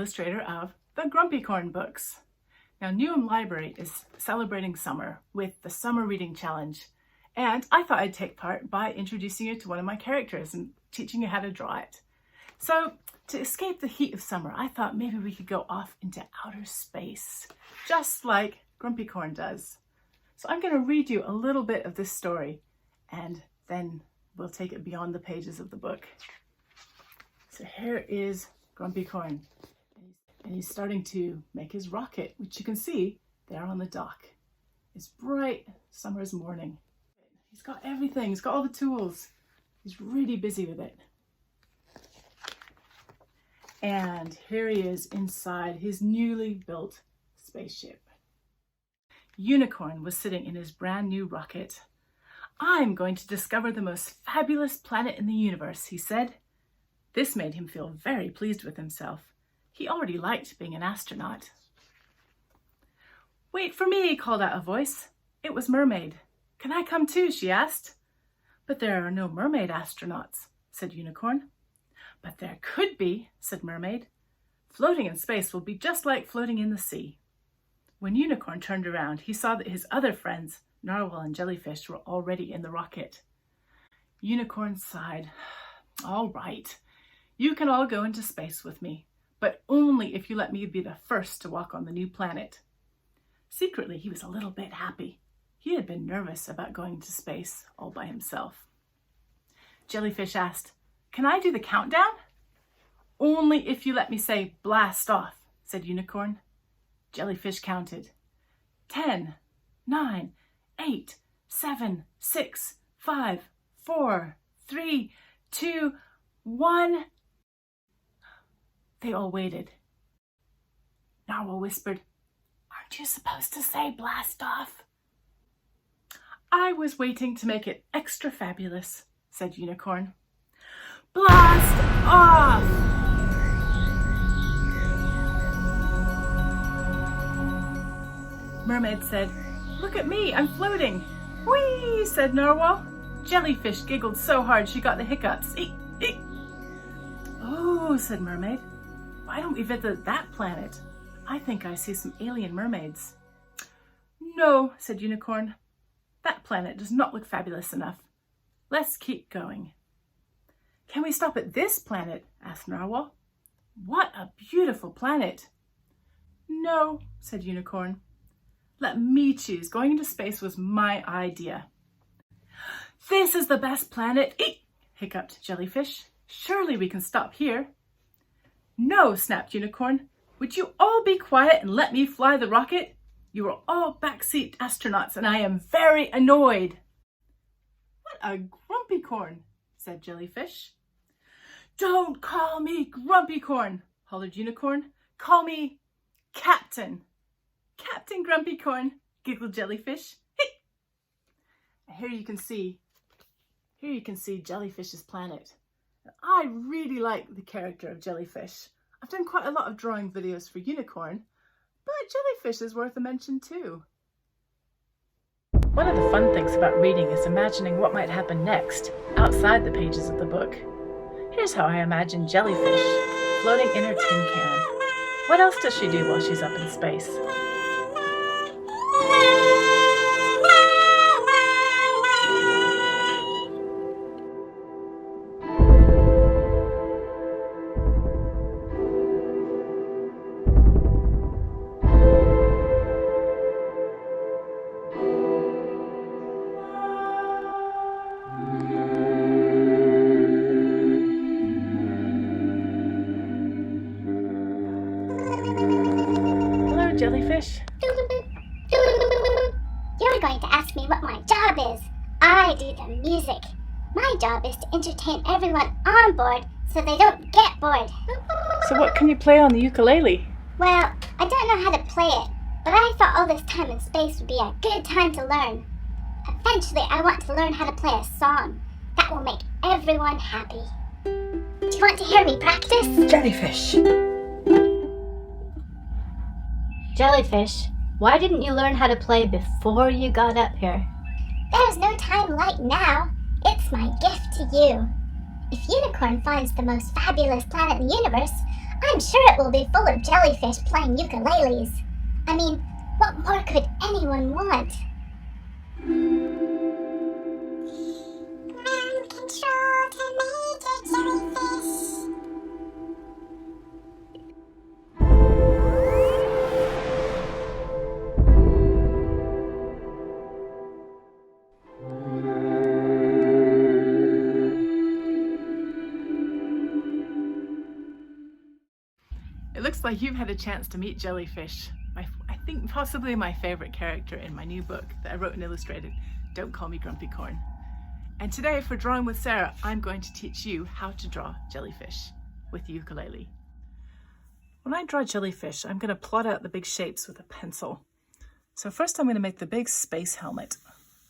illustrator of the Grumpycorn books. Now, Newham Library is celebrating summer with the Summer Reading Challenge, and I thought I'd take part by introducing you to one of my characters and teaching you how to draw it. So, to escape the heat of summer, I thought maybe we could go off into outer space, just like Grumpycorn does. So I'm going to read you a little bit of this story, and then we'll take it beyond the pages of the book. So here is Grumpycorn, and he's starting to make his rocket, which you can see there on the dock. It's bright summer's morning. He's got everything, he's got all the tools. He's really busy with it. And here he is inside his newly built spaceship. Unicorn was sitting in his brand new rocket. "I'm going to discover the most fabulous planet in the universe," he said. This made him feel very pleased with himself. He already liked being an astronaut. "Wait for me," called out a voice. It was Mermaid. "Can I come too?" she asked. "But there are no mermaid astronauts," said Unicorn. "But there could be," said Mermaid. "Floating in space will be just like floating in the sea." When Unicorn turned around, he saw that his other friends, Narwhal and Jellyfish, were already in the rocket. Unicorn sighed. "All right, you can all go into space with me, but only if you let me be the first to walk on the new planet." Secretly, he was a little bit happy. He had been nervous about going to space all by himself. Jellyfish asked, "Can I do the countdown?" "Only if you let me say blast off," said Unicorn. Jellyfish counted. 10, 9, 8, 7, 6, 5, 4, 3, 2, 1. They all waited. Narwhal whispered, "Aren't you supposed to say blast off?" "I was waiting to make it extra fabulous," said Unicorn. "Blast off!" Mermaid said, "Look at me, I'm floating." "Whee!" said Narwhal. Jellyfish giggled so hard she got the hiccups. Eek, eek. "Oh," said Mermaid, "why don't we visit that planet? I think I see some alien mermaids." "No," said Unicorn. "That planet does not look fabulous enough. Let's keep going." "Can we stop at this planet?" asked Narwhal. "What a beautiful planet." "No," said Unicorn. "Let me choose. Going into space was my idea." "This is the best planet." Eek! Hiccuped Jellyfish. "Surely we can stop here." "No," snapped Unicorn. "Would you all be quiet and let me fly the rocket? You are all backseat astronauts and I am very annoyed." "What a Grumpycorn," said Jellyfish. "Don't call me Grumpycorn," hollered Unicorn. "Call me Captain." "Captain Grumpycorn," giggled Jellyfish. Hey! Here you can see Jellyfish's planet. I really like the character of Jellyfish. I've done quite a lot of drawing videos for Unicorn, but Jellyfish is worth a mention too. One of the fun things about reading is imagining what might happen next, outside the pages of the book. Here's how I imagine Jellyfish floating in her tin can. What else does she do while she's up in space? Jellyfish? You're going to ask me what my job is. I do the music. My job is to entertain everyone on board so they don't get bored. So what can you play on the ukulele? Well, I don't know how to play it, but I thought all this time in space would be a good time to learn. Eventually, I want to learn how to play a song that will make everyone happy. Do you want to hear me practice? Jellyfish. Jellyfish, why didn't you learn how to play before you got up here? There's no time like now. It's my gift to you. If Unicorn finds the most fabulous planet in the universe, I'm sure it will be full of jellyfish playing ukuleles. I mean, what more could anyone want? Ground control to Major Jellyfish. It looks like you've had a chance to meet Jellyfish, I think possibly my favorite character in my new book that I wrote and illustrated, Don't Call Me Grumpycorn. And today for Drawing with Sarah, I'm going to teach you how to draw jellyfish with the ukulele. When I draw jellyfish, I'm going to plot out the big shapes with a pencil. So first I'm going to make the big space helmet.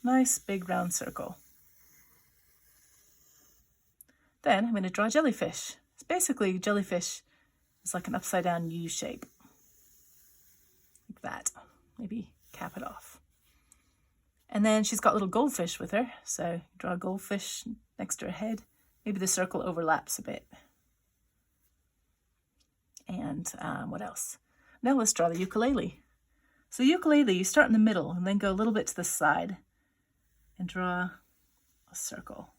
Nice big round circle. Then I'm going to draw jellyfish. It's basically jellyfish is like an upside down U shape. Like that. Maybe cap it off. And then she's got little goldfish with her. So draw a goldfish next to her head. Maybe the circle overlaps a bit. And what else? Now let's draw the ukulele. So ukulele, you start in the middle and then go a little bit to the side and draw a circle.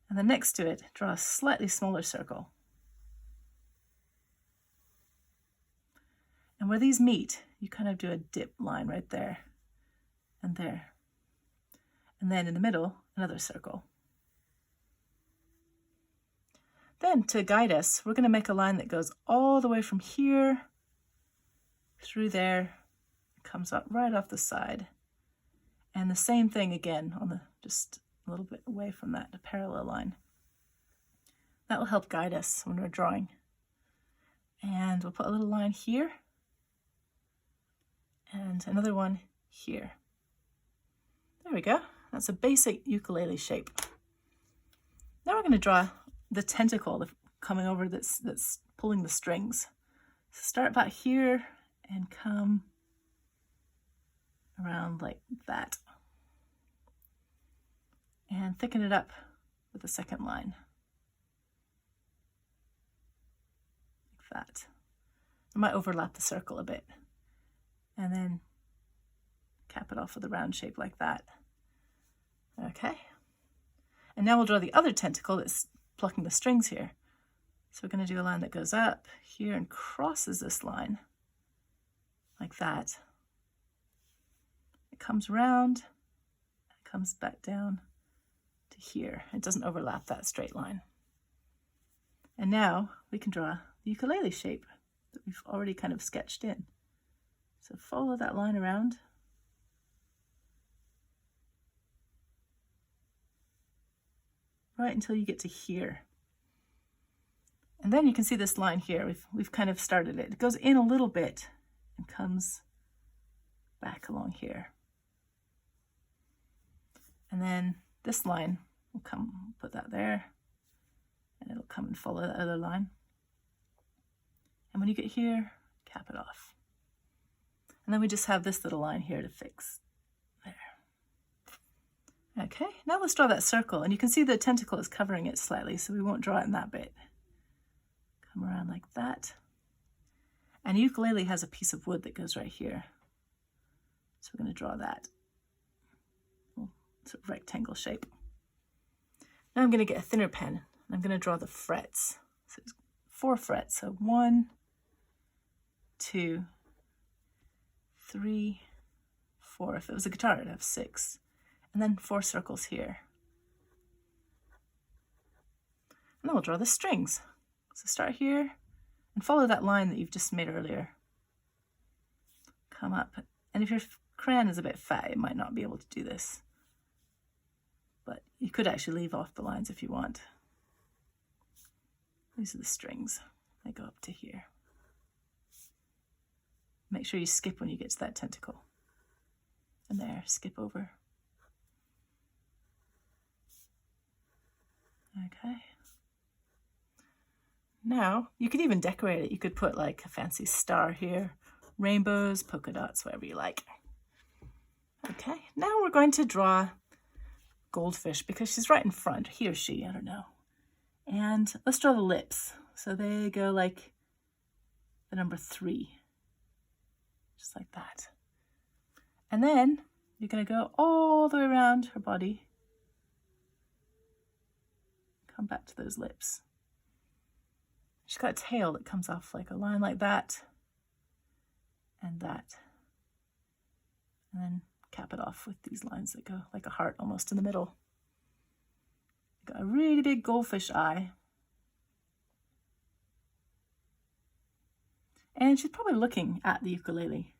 And then next to it, draw a slightly smaller circle. And where these meet, you kind of do a dip line right there and there. And then in the middle, another circle. Then to guide us, we're going to make a line that goes all the way from here through there, comes up right off the side. And the same thing again on the just a little bit away from that, a parallel line. That will help guide us when we're drawing. And we'll put a little line here and another one here. There we go. That's a basic ukulele shape. Now we're going to draw the tentacle coming over that's pulling the strings. So start about here and come around like that. And thicken it up with the second line. Like that. I might overlap the circle a bit. And then cap it off with a round shape like that. Okay. And now we'll draw the other tentacle that's plucking the strings here. So we're going to do a line that goes up here and crosses this line like that. It comes around, it comes back down to here. It doesn't overlap that straight line. And now we can draw the ukulele shape that we've already kind of sketched in. So follow that line around. Right until you get to here. And then you can see this line here. We've kind of started it. It goes in a little bit and comes back along here. And then this line will come, put that there, and it'll come and follow that other line. And when you get here, cap it off. And then we just have this little line here to fix. There. Okay, now let's draw that circle. And you can see the tentacle is covering it slightly, so we won't draw it in that bit. Come around like that. And ukulele has a piece of wood that goes right here. So we're going to draw that. Sort of rectangle shape. Now I'm going to get a thinner pen. And I'm going to draw the frets. So it's 4 frets. So 1, 2, 3, 4. If it was a guitar, I'd have 6. And then 4 circles here. And then we'll draw the strings. So start here and follow that line that you've just made earlier. Come up. And if your crayon is a bit fat, it might not be able to do this. But you could actually leave off the lines if you want. These are the strings. They go up to here. Make sure you skip when you get to that tentacle. And there, skip over. Okay. Now, you could even decorate it. You could put like a fancy star here, rainbows, polka dots, whatever you like. Okay, now we're going to draw Goldfish because she's right in front. He or she, I don't know. And let's draw the lips. So they go like the number 3, just like that. And then you're going to go all the way around her body. Come back to those lips. She's got a tail that comes off like a line like that and that. And then cap it off with these lines that go like a heart almost in the middle. Got a really big goldfish eye. And she's probably looking at the ukulele.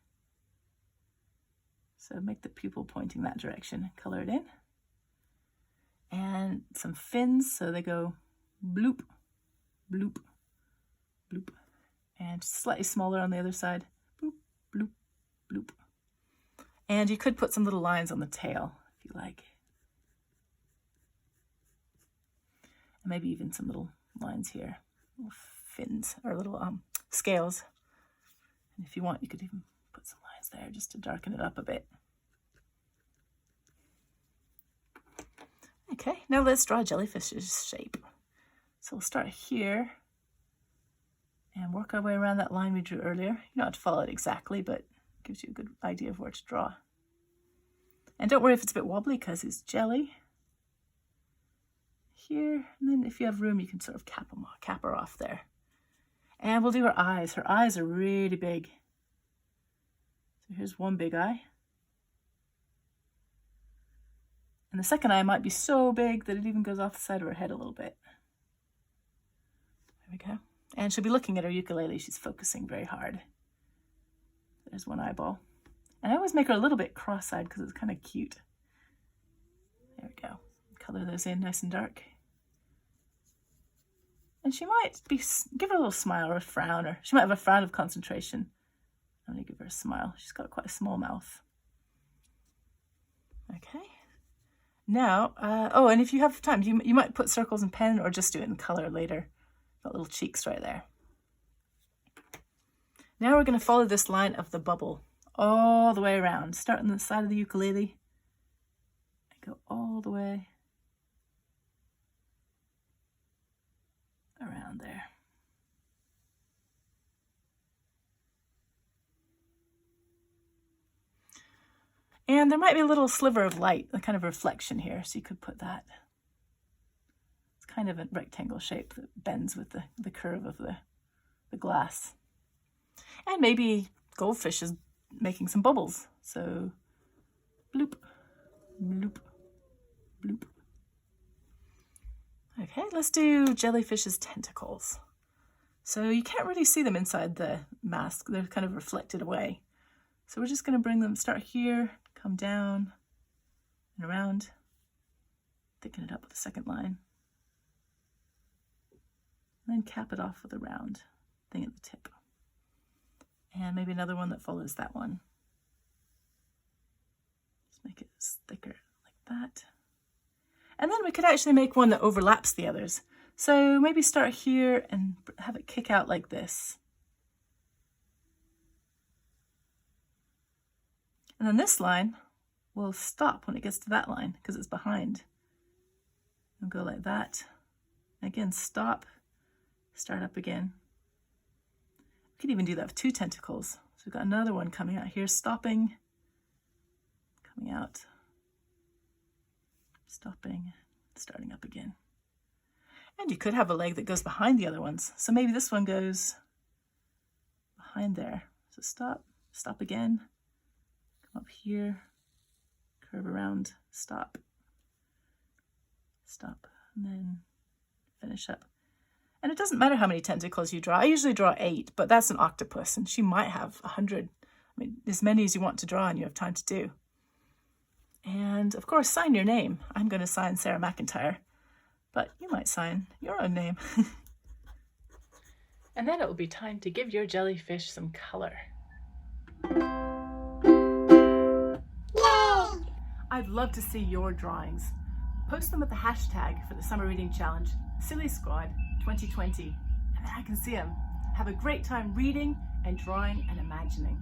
So make the pupil pointing that direction, color it in. And some fins, so they go bloop, bloop, bloop. And slightly smaller on the other side, bloop, bloop, bloop. And you could put some little lines on the tail if you like. And maybe even some little lines here, little fins or little scales. And if you want, you could even put some lines there just to darken it up a bit. Okay, now let's draw Jellyfish's shape. So we'll start here and work our way around that line we drew earlier. You don't have to follow it exactly, but it gives you a good idea of where to draw. And don't worry if it's a bit wobbly because it's jelly. Here, and then if you have room, you can sort of cap her off there. And we'll do her eyes. Her eyes are really big. So here's one big eye. And the second eye might be so big that it even goes off the side of her head a little bit. There we go. And she'll be looking at her ukulele. She's focusing very hard. There's one eyeball. And I always make her a little bit cross-eyed because it's kind of cute. There we go. Color those in nice and dark. And she might give her a little smile or a frown, or she might have a frown of concentration. I'm going to give her a smile. She's got quite a small mouth. Okay. Now, oh, and if you have time, you might put circles and pen or just do it in color later. Got little cheeks right there. Now we're going to follow this line of the bubble all the way around. Start on the side of the ukulele and go all the way around there. And there might be a little sliver of light, a kind of reflection here, so you could put that. It's kind of a rectangle shape that bends with the curve of the glass. And maybe Goldfish is making some bubbles. So bloop, bloop, bloop. Okay, let's do Jellyfish's tentacles. So you can't really see them inside the mask. They're kind of reflected away. So we're just going to bring them, start here, come down and around, thicken it up with the second line, and then cap it off with a round thing at the tip. And maybe another one that follows that one. Just make it thicker like that. And then we could actually make one that overlaps the others. So maybe start here and have it kick out like this. And then this line will stop when it gets to that line because it's behind. And go like that. Again, stop, start up again. We could even do that with 2 tentacles. So we've got another one coming out here, stopping, coming out, stopping, starting up again. And you could have a leg that goes behind the other ones. So maybe this one goes behind there. So stop, stop again. Up here, curve around, stop, stop, and then finish up. And it doesn't matter how many tentacles you draw. I usually draw 8, but that's an octopus, and she might have 100. I mean, as many as you want to draw and you have time to do. And of course, sign your name. I'm going to sign Sarah McIntyre, but you might sign your own name. And then it will be time to give your jellyfish some color. I'd love to see your drawings. Post them with the hashtag for the Summer Reading Challenge, Silly Squad 2020, and I can see them. Have a great time reading and drawing and imagining.